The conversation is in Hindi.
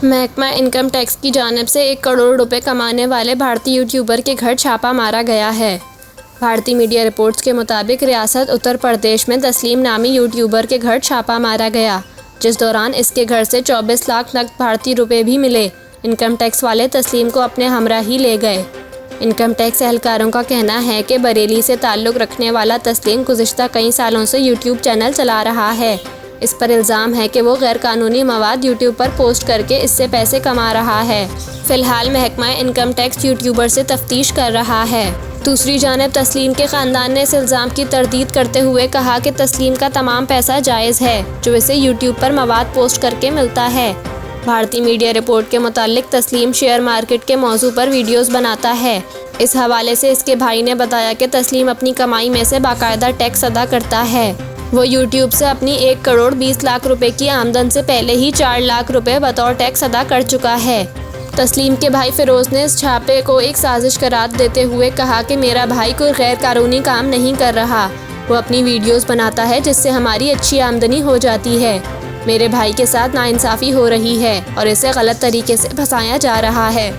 महकमा इनकम टैक्स की जानिब से 1 करोड़ रुपए कमाने वाले भारतीय यूट्यूबर के घर छापा मारा गया है। भारतीय मीडिया रिपोर्ट्स के मुताबिक रियासत उत्तर प्रदेश में तस्लीम नामी यूट्यूबर के घर छापा मारा गया, जिस दौरान इसके घर से 24 लाख नकद भारतीय रुपए भी मिले। इनकम टैक्स वाले तस्लीम को अपने हमरा ही ले गए। इनकम टैक्स एहलकारों का कहना है कि बरेली से ताल्लुक़ रखने वाला तस्लीम गुज़िश्ता कई सालों से यूट्यूब चैनल चला रहा है। इस पर इल्ज़ाम है कि वो गैर कानूनी मवाद यूट्यूब पर पोस्ट करके इससे पैसे कमा रहा है। फ़िलहाल महकमा इनकम टैक्स यूट्यूबर से तफ्तीश कर रहा है। दूसरी जानिब तस्लीम के ख़ानदान ने इस इल्ज़ाम की तरदीद करते हुए कहा कि तस्लीम का तमाम पैसा जायज़ है जो इसे यूट्यूब पर मवाद पोस्ट करके मिलता है। भारतीय मीडिया रिपोर्ट के मुतालिक तस्लीम शेयर मार्केट के मौजू पर वीडियोस बनाता है। इस हवाले से इसके भाई ने बताया कि तस्लीम अपनी कमाई में से बाकायदा टैक्स अदा करता है। वो यूट्यूब से अपनी 1 करोड़ 20 लाख रुपए की आमदन से पहले ही 4 लाख रुपए बतौर टैक्स अदा कर चुका है। तस्लीम के भाई फिरोज़ ने इस छापे को एक साजिश करार देते हुए कहा कि मेरा भाई कोई गैर कानूनी काम नहीं कर रहा, वो अपनी वीडियोस बनाता है जिससे हमारी अच्छी आमदनी हो जाती है। मेरे भाई के साथ नाइंसाफ़ी हो रही है और इसे गलत तरीके से फंसाया जा रहा है।